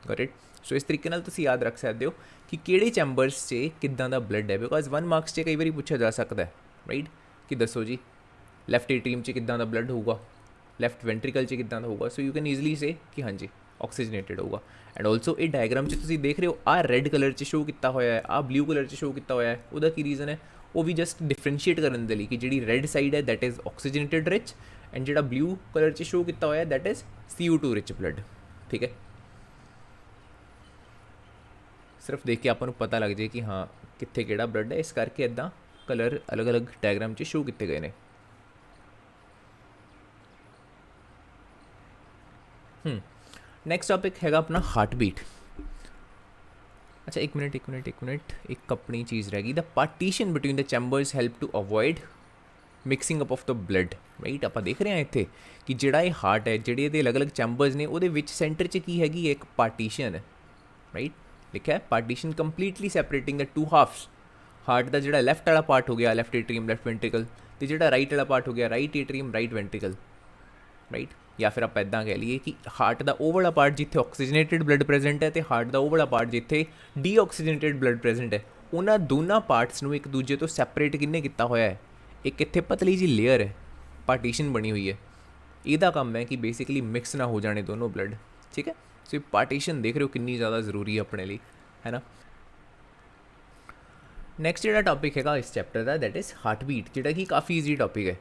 Goat it. ਸੋ ਇਸ ਤਰੀਕੇ ਨਾਲ ਤੁਸੀਂ ਯਾਦ ਰੱਖ ਸਕਦੇ ਹੋ ਕਿ ਕਿਹੜੇ ਚੈਂਬਰਸ 'ਚ ਕਿੱਦਾਂ ਦਾ ਬਲੱਡ ਹੈ, ਬਿਕੋਜ਼ 1 ਮਾਰਕਸ 'ਚ ਕਈ ਵਾਰੀ ਪੁੱਛਿਆ ਜਾ ਸਕਦਾ ਹੈ, ਰਾਈਟ, ਕਿ ਦੱਸੋ ਜੀ ਲੈਫਟ ਏਟਰੀਅਮ 'ਚ ਕਿੱਦਾਂ ਦਾ ਬਲੱਡ ਹੋਊਗਾ, ਲੈਫਟ ਵੈਂਟਰੀਕਲ 'ਚ ਕਿੱਦਾਂ ਦਾ ਹੋਊਗਾ। ਸੋ ਯੂ ਕੈਨ ਈਜ਼ਲੀ ਸੇ ਕਿ ਹਾਂਜੀ ਆਕਸੀਜਨੇਟਡ ਹੋਊਗਾ। ਐਂਡ ਆਲਸੋ ਇਹ ਡਾਇਗਰਾਮ 'ਚ ਤੁਸੀਂ ਦੇਖ ਰਹੇ ਹੋ, ਆਹ ਰੈੱਡ ਕਲਰ 'ਚ ਸ਼ੋ ਕੀਤਾ ਹੋਇਆ ਹੈ, ਆਹ ਬਲੂ ਕਲਰ 'ਚ ਸ਼ੋ ਕੀਤਾ ਹੋਇਆ ਹੈ। ਉਹਦਾ ਕੀ ਰੀਜ਼ਨ ਹੈ, ਉਹ ਵੀ ਜਸਟ ਡਿਫਰੈਂਸ਼ੀਏਟ ਕਰਨ ਦੇ ਲਈ ਕਿ ਜਿਹੜੀ ਰੈੱਡ ਸਾਈਡ ਹੈ ਦੈਟ ਇਜ਼ ਆਕਸੀਜਨੇਟਡ ਰਿਚ, ਐਂਡ ਜਿਹੜਾ ਬਲੂ ਕਲਰ 'ਚ ਸ਼ੋ ਕੀਤਾ ਹੋਇਆ that is CO2 rich blood, ਠੀਕ ਹੈ। ਸਿਰਫ ਦੇਖ ਕੇ ਆਪਾਂ ਨੂੰ ਪਤਾ ਲੱਗ ਜਾਏ ਕਿ ਹਾਂ ਕਿੱਥੇ ਕਿਹੜਾ ਬਲੱਡ ਹੈ, ਇਸ ਕਰਕੇ ਇੱਦਾਂ ਕਲਰ ਅਲੱਗ-ਅਲੱਗ ਡਾਇਗਰਾਮ 'ਚ ਸ਼ੋ ਕੀਤੇ ਗਏ ਨੇ। ਨੈਕਸਟ ਟੌਪਿਕ ਹੈਗਾ ਆਪਣਾ ਹਾਰਟ ਬੀਟ। ਅੱਛਾ, ਇੱਕ ਮਿੰਟ, ਇੱਕ ਆਪਣੀ ਚੀਜ਼ ਰਹਿ ਗਈ, the partition between the chambers help to avoid mixing up of the blood, right. ਆਪਾਂ ਦੇਖ ਰਹੇ ਹਾਂ ਇੱਥੇ ਕਿ ਜਿਹੜਾ ਇਹ ਹਾਰਟ ਹੈ, ਜਿਹੜੇ ਇਹਦੇ ਅਲੱਗ-ਅਲੱਗ ਚੈਂਬਰਸ ਨੇ, ਉਹਦੇ ਵਿੱਚ ਸੈਂਟਰ 'ਚ ਕੀ ਹੈਗੀ, ਇੱਕ ਪਾਰਟੀਸ਼ਨ ਹੈ, ਰਾਈਟ। ਲਿਖਿਆ ਪਾਰਟੀਸ਼ਨ ਕੰਪਲੀਟਲੀ ਸੈਪਰੇਟਿੰਗ ਦ 2 ਹਾਫਸ। ਹਾਰਟ ਦਾ ਜਿਹੜਾ ਲੈਫਟ ਵਾਲਾ ਪਾਰਟ ਹੋ ਗਿਆ ਲੈਫਟ ਏਟਰੀਅਮ, ਲੈਫਟ ਵੈਂਟਰੀਕਲ, ਅਤੇ ਜਿਹੜਾ ਰਾਈਟ ਵਾਲਾ ਪਾਰਟ ਹੋ ਗਿਆ ਰਾਈਟ ਏਟਰੀਅਮ, ਰਾਈਟ ਵੈਂਟਰੀਕਲ, ਰਾਈਟ। ਜਾਂ ਫਿਰ ਆਪਾਂ ਇੱਦਾਂ ਕਹਿ ਲਈਏ ਕਿ ਹਾਰਟ ਦਾ ਉਹ ਵਾਲਾ ਪਾਰਟ ਜਿੱਥੇ ਆਕਸੀਜਨੇਟਿਡ ਬਲੱਡ ਪ੍ਰੈਜ਼ੈਂਟ ਹੈ ਅਤੇ ਹਾਰਟ ਦਾ ਉਹ ਵਾਲਾ ਪਾਰਟ ਜਿੱਥੇ ਡੀਆਕਸੀਜਨੇਟਿਡ ਬਲੱਡ ਪ੍ਰੈਜ਼ੈਂਟ ਹੈ, ਉਹਨਾਂ ਦੋਨਾਂ ਪਾਰਟਸ ਨੂੰ ਇੱਕ ਦੂਜੇ ਤੋਂ ਸੈਪਰੇਟ ਕਿਹਨੇ ਕੀਤਾ ਹੋਇਆ ਹੈ? ਇੱਕ ਇੱਥੇ ਪਤਲੀ ਜੀ ਲੇਅਰ ਹੈ, ਪਾਰਟੀਸ਼ਨ ਬਣੀ ਹੋਈ ਹੈ, ਇਹਦਾ ਕੰਮ ਹੈ ਕਿ ਬੇਸਿਕਲੀ ਮਿਕਸ ਨਾ ਹੋ ਜਾਣੇ ਦੋਨੋਂ ਬਲੱਡ, ਠੀਕ ਹੈ। ਸੋ ਪਾਰਟੀਸ਼ਨ ਦੇਖ ਰਹੇ ਹੋ ਕਿੰਨੀ ਜ਼ਿਆਦਾ ਜ਼ਰੂਰੀ ਹੈ ਆਪਣੇ ਲਈ, ਹੈ ਨਾ। ਨੈਕਸਟ ਜਿਹੜਾ ਟੌਪਿਕ ਹੈਗਾ ਇਸ ਚੈਪਟਰ ਦਾ, ਦੈਟ ਇਜ਼ ਹਾਰਟ ਬੀਟ, ਜਿਹੜਾ ਕਿ ਕਾਫੀ ਈਜ਼ੀ ਟੌਪਿਕ ਹੈ।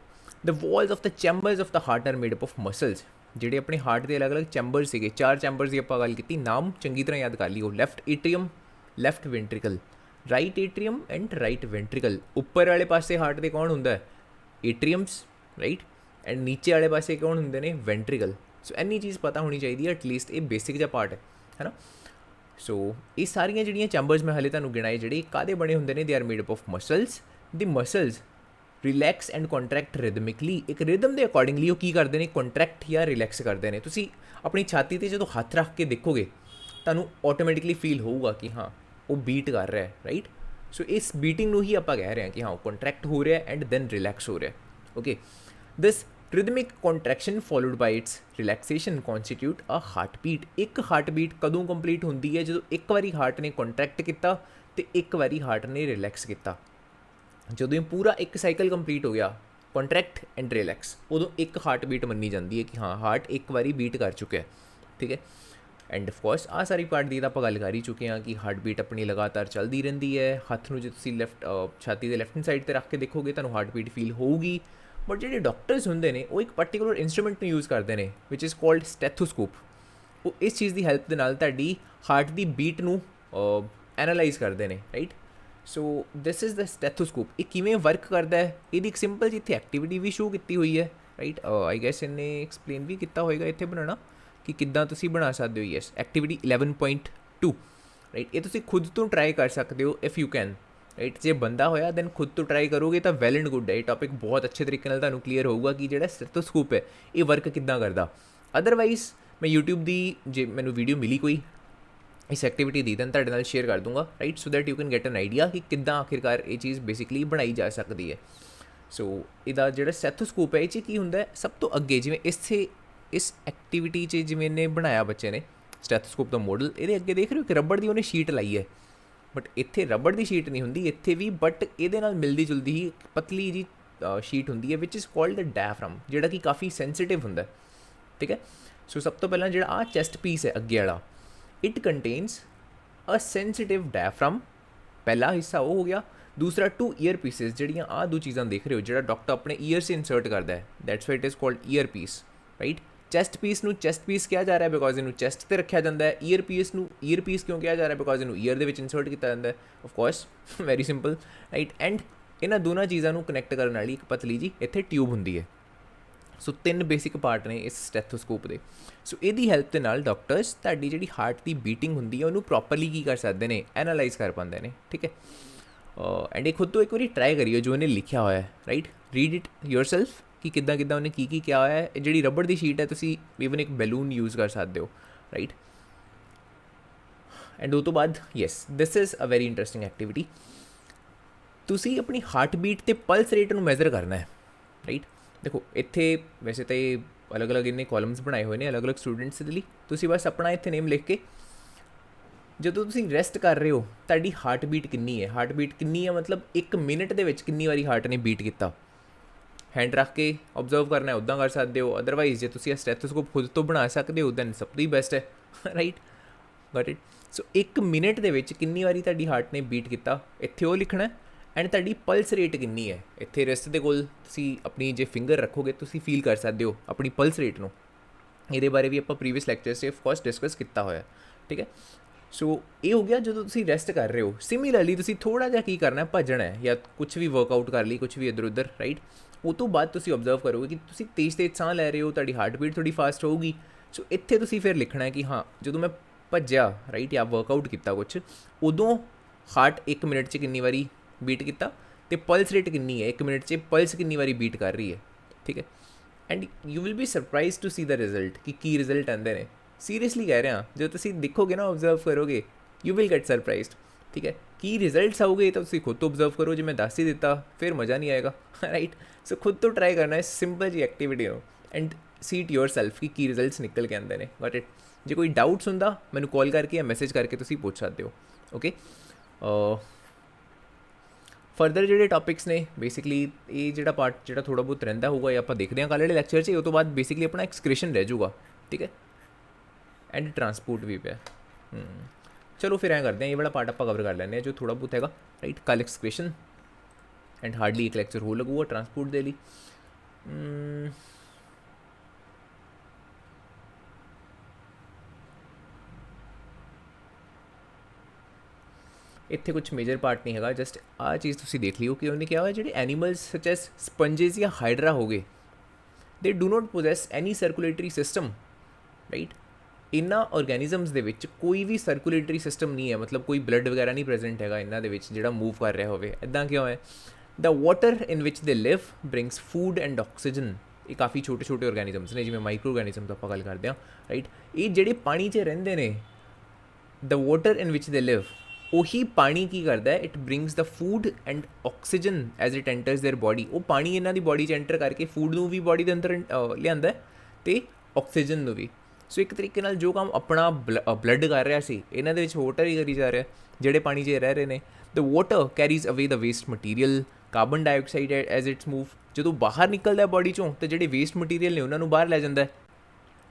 The walls of the chambers of the heart are made up of muscles. ਜਿਹੜੇ ਆਪਣੇ ਹਾਰਟ ਦੇ ਅਲੱਗ-ਅਲੱਗ ਚੈਂਬਰ ਸੀਗੇ, 4 ਚੈਂਬਰਸ ਦੀ ਆਪਾਂ ਗੱਲ ਕੀਤੀ, ਨਾਮ ਚੰਗੀ ਤਰ੍ਹਾਂ ਯਾਦ ਕਰ ਲਿਓ। Left atrium, left ventricle, right atrium and right ventricle. ਉੱਪਰ ਵਾਲੇ ਪਾਸੇ ਹਾਰਟ ਦੇ ਕੌਣ ਹੁੰਦਾ ਹੈ? ਏਟਰੀਅਮਸ, ਰਾਈਟ, ਐਂਡ ਨੀਚੇ ਵਾਲੇ ਪਾਸੇ ਕੌਣ ਹੁੰਦੇ ਨੇ? ਵੈਂਟਰੀਕਲ। ਸੋ ਇੰਨੀ ਚੀਜ਼ ਪਤਾ ਹੋਣੀ ਚਾਹੀਦੀ ਹੈ ਐਟਲੀਸਟ, ਇਹ ਬੇਸਿਕ ਜਿਹਾ ਪਾਰਟ ਹੈ ਨਾ। ਸੋ ਇਹ ਸਾਰੀਆਂ ਜਿਹੜੀਆਂ ਚੈਂਬਰਸ ਮੈਂ ਹਾਲੇ ਤੁਹਾਨੂੰ ਗਿਣਾਏ, ਜਿਹੜੇ ਕਾਹਦੇ ਬਣੇ ਹੁੰਦੇ ਨੇ? They are made up of muscles. The muscles relax and contract ਰਿਦਮਿਕਲੀ, ਇੱਕ ਰਿਦਮ ਦੇ ਅਕੋਰਡਿੰਗਲੀ ਉਹ ਕੀ ਕਰਦੇ ਨੇ? ਕੰਟਰੈਕਟ ਜਾਂ ਰਿਲੈਕਸ ਕਰਦੇ ਨੇ। ਤੁਸੀਂ ਆਪਣੀ ਛਾਤੀ 'ਤੇ ਜਦੋਂ ਹੱਥ ਰੱਖ ਕੇ ਦੇਖੋਗੇ ਤੁਹਾਨੂੰ ਆਟੋਮੈਟਿਕਲੀ ਫੀਲ ਹੋਊਗਾ ਕਿ ਹਾਂ ਉਹ ਬੀਟ ਕਰ ਰਿਹਾ ਹੈ, ਰਾਈਟ। ਸੋ ਇਸ ਬੀਟਿੰਗ ਨੂੰ ਹੀ ਆਪਾਂ ਕਹਿ ਰਹੇ ਹਾਂ ਕਿ ਹਾਂ ਉਹ ਕੰਟਰੈਕਟ ਹੋ ਰਿਹਾ ਐਂਡ ਦੈਨ ਰਿਲੈਕਸ ਹੋ ਰਿਹਾ, okay. This rhythmic contraction followed by its relaxation constitute a heart beat. ਇੱਕ ਹਾਰਟ ਬੀਟ ਕਦੋਂ ਕੰਪਲੀਟ ਹੁੰਦੀ ਹੈ? ਜਦੋਂ ਇੱਕ ਵਾਰੀ ਹਾਰਟ ਨੇ ਕੰਟਰੈਕਟ ਕੀਤਾ ਅਤੇ ਇੱਕ ਵਾਰੀ ਹਾਰਟ ਨੇ ਰਿਲੈਕਸ ਕੀਤਾ। ਜਦੋਂ ਇਹ ਪੂਰਾ ਇੱਕ ਸਾਈਕਲ ਕੰਪਲੀਟ ਹੋ ਗਿਆ, ਕੰਟਰੈਕਟ ਐਂਡ ਰਿਲੈਕਸ, ਉਦੋਂ ਇੱਕ ਹਾਰਟ ਬੀਟ ਮੰਨੀ ਜਾਂਦੀ ਹੈ ਕਿ ਹਾਂ ਹਾਰਟ ਇੱਕ ਵਾਰੀ ਬੀਟ ਕਰ ਚੁੱਕਿਆ, ਠੀਕ ਹੈ। ਐਂਡ ਆਫ ਕੋਰਸ ਆਹ ਸਾਰੀ ਪਾਰਟ ਦੀ ਤਾਂ ਆਪਾਂ ਗੱਲ ਕਰ ਹੀ ਚੁੱਕੇ ਹਾਂ ਕਿ ਹਾਰਟ ਬੀਟ ਆਪਣੀ ਲਗਾਤਾਰ ਚੱਲਦੀ ਰਹਿੰਦੀ ਹੈ। ਹੱਥ ਨੂੰ ਜੇ ਤੁਸੀਂ ਛਾਤੀ ਦੇ ਲੈਫਟ ਹੈਂਡ ਸਾਈਡ 'ਤੇ ਰੱਖ ਕੇ ਦੇਖੋਗੇ ਤੁਹਾਨੂੰ ਹਾਰਟ ਬੀਟ ਫੀਲ ਹੋਊਗੀ। ਬਟ ਜਿਹੜੇ ਡਾਕਟਰਸ ਹੁੰਦੇ ਨੇ ਉਹ ਇੱਕ ਪਰਟੀਕੂਲਰ ਇੰਸਟਰੂਮੈਂਟ ਨੂੰ ਯੂਜ਼ ਕਰਦੇ ਨੇ ਵਿਚ ਇਜ਼ ਕਾਲਡ ਸਟੈਥੋਸਕੋਪ। ਉਹ ਇਸ ਚੀਜ਼ ਦੀ ਹੈਲਪ ਦੇ ਨਾਲ ਤੁਹਾਡੀ ਹਾਰਟ ਦੀ ਬੀਟ ਨੂੰ ਐਨਾਲਾਈਜ਼ ਕਰਦੇ ਨੇ, right. So this is the stethoscope. ਇਹ ਕਿਵੇਂ ਵਰਕ ਕਰਦਾ ਹੈ? ਇਹਦੀ ਇੱਕ ਸਿੰਪਲ ਜਿਹੀ ਇੱਥੇ ਐਕਟੀਵਿਟੀ ਵੀ ਸ਼ੋ ਕੀਤੀ ਹੋਈ ਹੈ, ਰਾਈਟ। ਆਈ ਗੈਸ ਇਹਨੇ ਐਕਸਪਲੇਨ ਵੀ ਕੀਤਾ ਹੋਏਗਾ ਇੱਥੇ ਬਣਾਉਣਾ ਕਿ ਕਿੱਦਾਂ ਤੁਸੀਂ ਬਣਾ ਸਕਦੇ ਹੋ। Yes, activity 11.2, right. ਇਹ ਤੁਸੀਂ ਖੁਦ ਤੋਂ ਟਰਾਈ ਕਰ ਸਕਦੇ ਹੋ ਇਫ ਯੂ ਕੈਨ, ਰਾਈਟ। ਜੇ ਬੰਦਾ ਹੋਇਆ ਦੈਨ ਖੁਦ ਤੋਂ ਟਰਾਈ ਕਰੋਗੇ ਤਾਂ ਵੈਲ ਐਂਡ ਗੁੱਡ ਹੈ। ਇਹ ਟੌਪਿਕ ਬਹੁਤ ਅੱਛੇ ਤਰੀਕੇ ਨਾਲ ਤੁਹਾਨੂੰ ਕਲੀਅਰ ਹੋਊਗਾ ਕਿ ਜਿਹੜਾ ਸਟੈਥੋਸਕੋਪ ਹੈ ਇਹ ਵਰਕ ਕਿੱਦਾਂ ਕਰਦਾ। ਅਦਰਵਾਈਜ਼ ਮੈਂ YouTube ਦੀ ਜੇ ਮੈਨੂੰ ਵੀਡੀਓ ਮਿਲੀ ਕੋਈ ਇਸ ਐਕਟੀਵਿਟੀ ਦੀ, ਦੈਨ ਤੁਹਾਡੇ ਨਾਲ ਸ਼ੇਅਰ ਕਰ ਦੂੰਗਾ, right, so that you can get N idea ਕਿ ਕਿੱਦਾਂ ਆਖਿਰਕਾਰ ਇਹ ਚੀਜ਼ ਬੇਸਿਕਲੀ ਬਣਾਈ ਜਾ ਸਕਦੀ ਹੈ। ਸੋ ਇਹਦਾ ਜਿਹੜਾ ਸਟੈਥੋਸਕੋਪ ਹੈ ਇਹ 'ਚ ਕੀ ਹੁੰਦਾ? ਸਭ ਤੋਂ ਅੱਗੇ ਜਿਵੇਂ ਇਸ ਐਕਟੀਵਿਟੀ 'ਚ ਜਿਵੇਂ ਇਹਨੇ ਬਣਾਇਆ ਬੱਚੇ ਨੇ ਸਟੈਥੋਸਕੋਪ ਦਾ ਮੋਡਲ, ਇਹਦੇ ਅੱਗੇ ਦੇਖ ਰਹੇ ਹੋ ਕਿ ਰਬੜ ਦੀ ਉਹਨੇ ਸ਼ੀਟ ਲਾਈ ਹੈ। ਬਟ ਇੱਥੇ ਰਬੜ ਦੀ ਸ਼ੀਟ ਨਹੀਂ ਹੁੰਦੀ ਇੱਥੇ ਵੀ, ਬਟ ਇਹਦੇ ਨਾਲ ਮਿਲਦੀ ਜੁਲਦੀ ਹੀ ਪਤਲੀ ਜੀ ਸ਼ੀਟ ਹੁੰਦੀ ਹੈ ਵਿਚ ਇਜ਼ ਕਾਲਡ ਦ ਡਾਇਫਰਾਮ, ਜਿਹੜਾ ਕਿ ਕਾਫੀ ਸੈਂਸਿਟਿਵ ਹੁੰਦਾ, ਠੀਕ ਹੈ। ਸੋ ਸਭ ਤੋਂ ਪਹਿਲਾਂ ਜਿਹੜਾ ਆਹ ਚੈਸਟ ਪੀਸ ਹੈ ਅੱਗੇ ਵਾਲਾ, ਇਟ ਕੰਟੇਨਸ ਅ ਸੈਂਸਿਟਿਵ ਡਾਇਫਰਾਮ, ਪਹਿਲਾ ਹਿੱਸਾ ਉਹ ਹੋ ਗਿਆ। ਦੂਸਰਾ 2 ਈਅਰ ਪੀਸਿਸ, ਜਿਹੜੀਆਂ ਆਹ ਦੋ ਚੀਜ਼ਾਂ ਦੇਖ ਰਹੇ ਹੋ ਜਿਹੜਾ ਡਾਕਟਰ ਆਪਣੇ ਈਅਰ 'ਚ ਇਨਸਰਟ ਕਰਦਾ ਹੈ, that's why it is called year piece, right. Chest piece ਨੂੰ ਚੈਸਟ ਪੀਸ ਕਿਹਾ ਜਾ ਰਿਹਾ ਬਿਕੋਜ਼ ਇਹਨੂੰ ਚੈਸਟ 'ਤੇ ਰੱਖਿਆ ਜਾਂਦਾ ਹੈ। ਈਅਰ ਪੀਸ ਨੂੰ ਈਅਰ ਪੀਸ ਕਿਉਂ ਕਿਹਾ ਜਾ ਰਿਹਾ? ਬਿਕੋਜ਼ ਇਹਨੂੰ ਈਅਰ ਦੇ ਵਿੱਚ ਇਨਸਰਟ ਕੀਤਾ ਜਾਂਦਾ ਹੈ, of course, very simple, right. And ਇਹਨਾਂ ਦੋਨਾਂ ਚੀਜ਼ਾਂ ਨੂੰ ਕਨੈਕਟ ਕਰਨ ਵਾਲੀ ਇੱਕ ਪਤਲੀ ਜੀ ਇੱਥੇ ਟਿਊਬ ਹੁੰਦੀ ਹੈ। ਸੋ 3 ਬੇਸਿਕ ਪਾਰਟ ਨੇ ਇਸ ਸਟੈਥੋਸਕੋਪ ਦੇ। ਸੋ ਇਹਦੀ ਹੈਲਪ ਦੇ ਨਾਲ ਡਾਕਟਰਸ ਤੁਹਾਡੀ ਜਿਹੜੀ ਹਾਰਟ ਦੀ ਬੀਟਿੰਗ ਹੁੰਦੀ ਹੈ ਉਹਨੂੰ ਪ੍ਰੋਪਰਲੀ ਕੀ ਕਰ ਸਕਦੇ ਨੇ? ਐਨਾਲਾਈਜ਼ ਕਰ ਪਾਉਂਦੇ ਨੇ, ਠੀਕ ਹੈ। ਐਂਡ ਇਹ ਖੁਦ ਤੋਂ ਇੱਕ ਵਾਰੀ ਟਰਾਈ ਕਰਿਓ ਜੋ ਇਹਨੇ ਲਿਖਿਆ ਹੋਇਆ ਹੈ, ਰਾਈਟ। ਰੀਡ ਇਟ ਯੋਰਸੈਲਫ ਕਿ ਕਿੱਦਾਂ ਕਿੱਦਾਂ ਉਹਨੇ ਕੀ ਕਿਹਾ ਹੋਇਆ ਹੈ। ਜਿਹੜੀ ਰਬੜ ਦੀ ਸ਼ੀਟ ਹੈ ਤੁਸੀਂ ਈਵਨ ਇੱਕ ਬੈਲੂਨ ਯੂਜ਼ ਕਰ ਸਕਦੇ ਹੋ, ਰਾਈਟ। ਐਂਡ ਉਹ ਤੋਂ ਬਾਅਦ yes this is a very interesting activity. ਤੁਸੀਂ ਆਪਣੀ ਹਾਰਟ ਬੀਟ ਅਤੇ ਪਲਸ ਰੇਟ ਨੂੰ ਮੈਜ਼ਰ ਕਰਨਾ ਹੈ, ਰਾਈਟ। ਦੇਖੋ ਇੱਥੇ ਵੈਸੇ ਤਾਂ ਇਹ ਅਲੱਗ-ਅਲੱਗ ਇਹਨੇ ਕਾਲਮਸ ਬਣਾਏ ਹੋਏ ਨੇ ਅਲੱਗ-ਅਲੱਗ ਸਟੂਡੈਂਟਸ ਦੇ ਲਈ। ਤੁਸੀਂ ਬਸ ਆਪਣਾ ਇੱਥੇ ਨੇਮ ਲਿਖ ਕੇ ਜਦੋਂ ਤੁਸੀਂ ਰੈਸਟ ਕਰ ਰਹੇ ਹੋ ਤੁਹਾਡੀ ਹਾਰਟ ਬੀਟ ਕਿੰਨੀ ਹੈ, ਹਾਰਟ ਬੀਟ ਕਿੰਨੀ ਹੈ ਮਤਲਬ 1 ਮਿੰਟ ਦੇ ਵਿੱਚ ਕਿੰਨੀ ਵਾਰੀ ਹਾਰਟ ਨੇ ਬੀਟ ਕੀਤਾ, ਹੈਂਡ ਰੱਖ ਕੇ ਓਬਜ਼ਰਵ ਕਰਨਾ, ਉੱਦਾਂ ਕਰ ਸਕਦੇ ਹੋ। ਅਦਰਵਾਈਜ਼ ਜੇ ਤੁਸੀਂ ਇਹ ਸਟੈਥੋਸਕੋਪ ਖੁਦ ਤੋਂ ਬਣਾ ਸਕਦੇ ਹੋ ਦੈਨ ਸਭ ਤੋਂ ਹੀ ਬੈਸਟ ਹੈ, right, got it. So 1 minute ਦੇ ਵਿੱਚ ਕਿੰਨੀ ਵਾਰੀ ਤੁਹਾਡੀ ਹਾਰਟ ਨੇ ਬੀਟ ਕੀਤਾ ਇੱਥੇ ਉਹ ਲਿਖਣਾ। ਐਂਡ ਤੁਹਾਡੀ ਪਲਸ ਰੇਟ ਕਿੰਨੀ ਹੈ ਇੱਥੇ ਰਿਸਟ ਦੇ ਕੋਲ ਤੁਸੀਂ ਆਪਣੀ ਜੇ ਫਿੰਗਰ ਰੱਖੋਗੇ ਤੁਸੀਂ ਫੀਲ ਕਰ ਸਕਦੇ ਹੋ ਆਪਣੀ ਪਲਸ ਰੇਟ ਨੂੰ। ਇਹਦੇ ਬਾਰੇ ਵੀ ਆਪਾਂ ਪ੍ਰੀਵੀਅਸ ਲੈਕਚਰ 'ਚ ਆਫਕੋਰਸ ਡਿਸਕਸ ਕੀਤਾ ਹੋਇਆ, ਠੀਕ ਹੈ। ਸੋ ਇਹ ਹੋ ਗਿਆ ਜਦੋਂ ਤੁਸੀਂ ਰੈਸਟ ਕਰ ਰਹੇ ਹੋ। ਸਿਮਿਲਰਲੀ ਤੁਸੀਂ ਥੋੜ੍ਹਾ ਜਿਹਾ ਕੀ ਕਰਨਾ, ਭੱਜਣਾ ਹੈ ਜਾਂ ਕੁਛ ਵੀ ਵਰਕਆਊਟ ਕਰ ਲਈ, ਕੁਛ ਵੀ ਇੱਧਰ ਉੱਧਰ, ਰਾਈਟ। ਉਹ ਤੋਂ ਬਾਅਦ ਤੁਸੀਂ ਓਬਜ਼ਰਵ ਕਰੋਗੇ ਕਿ ਤੁਸੀਂ ਤੇਜ਼ ਸਾਹ ਲੈ ਰਹੇ ਹੋ, ਤੁਹਾਡੀ ਹਾਰਟ ਬੀਟ ਥੋੜੀ ਫਾਸਟ ਹੋਊਗੀ। ਸੋ ਇੱਥੇ ਤੁਸੀਂ ਫਿਰ ਲਿਖਣਾ ਹੈ ਕਿ ਹਾਂ ਜਦੋਂ ਮੈਂ ਭੱਜਿਆ, ਰਾਈਟ, ਜਾਂ ਵਰਕਆਊਟ ਕੀਤਾ ਕੁਛ, ਉਦੋਂ ਹਾਰਟ 1 ਮਿੰਟ 'ਚ ਕਿੰਨੀ ਵਾਰੀ ਬੀਟ ਕੀਤਾ ਅਤੇ ਪਲਸ ਰੇਟ ਕਿੰਨੀ ਹੈ 1 ਮਿੰਟ 'ਚ ਪਲਸ ਕਿੰਨੀ ਵਾਰੀ ਬੀਟ ਕਰ ਰਹੀ ਹੈ, ਠੀਕ ਹੈ। And you will be surprise to see the result ਕਿ ਕੀ ਰਿਜ਼ਲਟ ਆਉਂਦੇ ਨੇ। ਸੀਰੀਅਸਲੀ ਕਹਿ ਰਿਹਾ, ਜਦੋਂ ਤੁਸੀਂ ਦੇਖੋਗੇ ਨਾ ਓਬਜ਼ਰਵ ਕਰੋਗੇ ਯੂ ਵਿਲ ਗੈਟ ਸਰਪ੍ਰਾਈਜ਼ਡ, ਠੀਕ ਹੈ। ਕੀ ਰਿਜ਼ਲਟਸ ਆਉਗੇ ਤਾਂ ਤੁਸੀਂ ਖੁਦ ਤੋਂ ਓਬਜ਼ਰਵ ਕਰੋ, ਜੇ ਮੈਂ ਦੱਸ ਹੀ ਦਿੱਤਾ ਫਿਰ ਮਜ਼ਾ ਨਹੀਂ ਆਏਗਾ, ਰਾਈਟ। ਸੋ ਖੁਦ ਤੋਂ ਟਰਾਈ ਕਰਨਾ ਹੈ ਸਿੰਪਲ ਜੀ ਐਕਟੀਵਿਟੀ ਨੂੰ। ਐਂਡ ਸੀ ਇਟ yourself ਕਿ ਕੀ ਰਿਜ਼ਲਟਸ ਨਿਕਲ ਕੇ ਆਉਂਦੇ ਨੇ। Got it. ਜੇ ਕੋਈ ਡਾਊਟਸ ਹੁੰਦਾ ਮੈਨੂੰ ਕਾਲ ਕਰਕੇ ਜਾਂ ਮੈਸੇਜ ਕਰਕੇ ਤੁਸੀਂ ਪੁੱਛ ਸਕਦੇ ਹੋ। ਓਕੇ, ਫਰਦਰ ਜਿਹੜੇ ਟੌਪਿਕਸ ਨੇ ਬੇਸਿਕਲੀ ਇਹ ਜਿਹੜਾ ਪਾਰਟ ਜਿਹੜਾ ਥੋੜ੍ਹਾ ਬਹੁਤ ਰਹਿੰਦਾ ਹੋਊਗਾ ਇਹ ਆਪਾਂ ਦੇਖਦੇ ਹਾਂ ਕੱਲ੍ਹ ਵਾਲੇ ਲੈਕਚਰ 'ਚ। ਉਹ ਤੋਂ ਬਾਅਦ ਬੇਸਿਕਲੀ ਆਪਣਾ ਐਕਸਕ੍ਰੀਸ਼ਨ ਰਹਿ ਜਾਊਗਾ, ਠੀਕ ਹੈ, ਐਂਡ ਟਰਾਂਸਪੋਰਟ ਵੀ ਪਿਆ। ਚਲੋ ਫਿਰ ਐਂ ਕਰਦੇ ਹਾਂ, ਇਹ ਵਾਲਾ ਪਾਰਟ ਆਪਾਂ ਕਵਰ ਕਰ ਲੈਂਦੇ ਹਾਂ ਜੋ ਥੋੜ੍ਹਾ ਬਹੁਤ ਹੈਗਾ, ਰਾਈਟ। ਕੱਲ੍ਹ ਐਕਸਕ੍ਰੀਸ਼ਨ ਐਂਡ ਹਾਰਡਲੀ ਇੱਕ ਲੈਕਚਰ ਹੋ ਲੱਗੂਗਾ ਟਰਾਂਸਪੋਰਟ ਦੇ ਲਈ। ਇੱਥੇ ਕੁਛ ਮੇਜਰ ਪਾਰਟ ਨਹੀਂ ਹੈਗਾ, ਜਸਟ ਆਹ ਚੀਜ਼ ਤੁਸੀਂ ਦੇਖ ਲਿਓ ਕਿ ਉਹਨੇ ਕਿਹਾ ਹੋਇਆ ਜਿਹੜੇ ਐਨੀਮਲਸ ਸਚ ਐਸ ਸਪੰਜਸ ਜਾਂ ਹਾਈਡਰਾ ਹੋ ਗਏ, they do not possess any circulatory system, right. ਇਹਨਾਂ ਔਰਗੈਨਿਜ਼ਮਸ ਦੇ ਵਿੱਚ ਕੋਈ ਵੀ ਸਰਕੂਲੇਟਰੀ ਸਿਸਟਮ ਨਹੀਂ ਹੈ, ਮਤਲਬ ਕੋਈ ਬਲੱਡ ਵਗੈਰਾ ਨਹੀਂ ਪ੍ਰੈਜ਼ੈਂਟ ਹੈਗਾ ਇਹਨਾਂ ਦੇ ਵਿੱਚ ਜਿਹੜਾ ਮੂਵ ਕਰ ਰਿਹਾ ਹੋਵੇ। ਇੱਦਾਂ ਕਿਉਂ ਹੈ? ਦ ਵਾਟਰ ਇਨ ਵਿਚ ਦੇ ਲਿਵ ਬ੍ਰਿੰਗਸ ਫੂਡ ਐਂਡ ਆਕਸੀਜਨ। ਇਹ ਕਾਫੀ ਛੋਟੇ ਛੋਟੇ ਔਰਗੈਨਿਜ਼ਮਸ ਨੇ, ਜਿਵੇਂ ਮਾਈਕਰੋ ਔਰਗੈਨਿਜ਼ਮ ਤੋਂ ਆਪਾਂ ਗੱਲ ਕਰਦੇ ਹਾਂ, ਰਾਈਟ। ਇਹ ਜਿਹੜੇ ਪਾਣੀ 'ਚ ਰਹਿੰਦੇ ਨੇ, ਦ ਵਾਟਰ ਇਨ ਵਿਚ ਦੇ ਲਿਵ, ਉਹੀ ਪਾਣੀ ਕੀ ਕਰਦਾ ਹੈ? It brings the food and oxygen as it entrance there body. ਉਹ ਪਾਣੀ ਇਹਨਾਂ ਦੀ ਬੋਡੀ 'ਚ ਐਂਟਰ ਕਰਕੇ ਫੂਡ ਨੂੰ ਵੀ ਬੋਡੀ ਦੇ ਅੰਦਰ ਲਿਆਂਦਾ ਅਤੇ ਆਕਸੀਜਨ ਨੂੰ ਵੀ। ਸੋ ਇੱਕ ਤਰੀਕੇ ਨਾਲ ਜੋ ਕੰਮ ਆਪਣਾ ਬਲੱਡ ਕਰ ਰਿਹਾ ਸੀ, ਇਹਨਾਂ ਦੇ ਵਿੱਚ ਵਾਟਰ ਹੀ ਕਰੀ ਜਾ ਰਿਹਾ, ਜਿਹੜੇ ਪਾਣੀ 'ਚ ਰਹਿ ਰਹੇ ਨੇ। ਦ water carries away the waste material, carbon dioxide as its move. ਜਦੋਂ ਬਾਹਰ ਨਿਕਲਦਾ ਬੋਡੀ 'ਚੋਂ ਤਾਂ ਜਿਹੜੇ ਵੇਸਟ ਮਟੀਰੀਅਲ ਨੇ ਉਹਨਾਂ ਨੂੰ ਬਾਹਰ ਲੈ ਜਾਂਦਾ,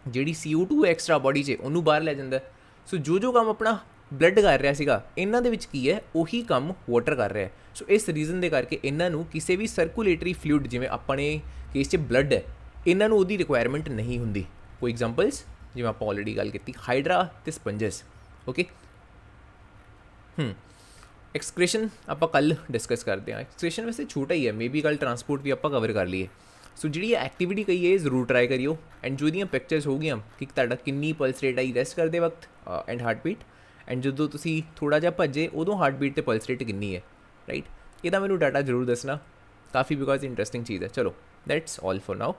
ਜਿਹੜੀ CO2 ਐਕਸਟਰਾ ਬੋਡੀ 'ਚ ਉਹਨੂੰ ਬਾਹਰ ਲੈ ਜਾਂਦਾ। ਸੋ ਜੋ ਕੰਮ ਆਪਣਾ ਬਲੱਡ ਕਰ ਰਿਹਾ ਸੀਗਾ, ਇਹਨਾਂ ਦੇ ਵਿੱਚ ਕੀ ਹੈ? ਉਹੀ ਕੰਮ ਵਾਟਰ ਕਰ ਰਿਹਾ। ਸੋ ਇਸ ਰੀਜ਼ਨ ਦੇ ਕਰਕੇ ਇਹਨਾਂ ਨੂੰ ਕਿਸੇ ਵੀ ਸਰਕੂਲੇਟਰੀ ਫਲੂਇਡ, ਜਿਵੇਂ ਆਪਣੇ ਕੇਸ 'ਚ ਬਲੱਡ ਹੈ, ਇਹਨਾਂ ਨੂੰ ਉਹਦੀ ਰਿਕੁਆਇਰਮੈਂਟ ਨਹੀਂ ਹੁੰਦੀ। ਕੋਈ ਐਗਜ਼ਾਮਪਲਸ ਜਿਵੇਂ ਆਪਾਂ ਆਲਰੇਡੀ ਗੱਲ ਕੀਤੀ, ਹਾਈਡਰਾ ਅਤੇ ਸਪੰਜਸ। ਓਕੇ, ਐਕਸਕ੍ਰੀਸ਼ਨ ਆਪਾਂ ਕੱਲ੍ਹ ਡਿਸਕਸ ਕਰਦੇ ਹਾਂ। ਐਕਸਕ੍ਰੀਸ਼ਨ ਵੈਸੇ ਛੋਟਾ ਹੀ ਹੈ, ਮੇਬੀ ਕੱਲ੍ਹ ਟਰਾਂਸਪੋਰਟ ਵੀ ਆਪਾਂ ਕਵਰ ਕਰ ਲਈਏ। ਸੋ ਜਿਹੜੀ ਐਕਟੀਵਿਟੀ ਕਹੀ ਹੈ ਜ਼ਰੂਰ ਟਰਾਈ ਕਰਿਓ, ਐਂਡ ਜੋ ਇਹਦੀਆਂ ਪਿਕਚਰਸ ਹੋ ਗਈਆਂ ਕਿ ਤੁਹਾਡਾ ਕਿੰਨੀ ਪਲਸ ਰੇਟ ਆਈ ਰੈਸਟ ਕਰਦੇ ਵਕਤ ਐਂਡ ਹਾਰਟ ਬੀਟ, ਐਂਡ ਜਦੋਂ ਤੁਸੀਂ ਥੋੜ੍ਹਾ ਜਿਹਾ ਭੱਜੇ ਉਦੋਂ ਹਾਰਟ ਬੀਟ ਅਤੇ ਪਲਸ ਰੇਟ ਕਿੰਨੀ ਹੈ, ਰਾਈਟ। ਇਹਦਾ ਮੈਨੂੰ ਡਾਟਾ ਜ਼ਰੂਰ ਦੱਸਣਾ, ਕਾਫੀ ਬਿਕੋਜ਼ ਇੰਟਰਸਟਿੰਗ ਚੀਜ਼ ਹੈ। ਚਲੋ, ਦੈਟਸ ਆਲ ਫॉर ਨਾਓ।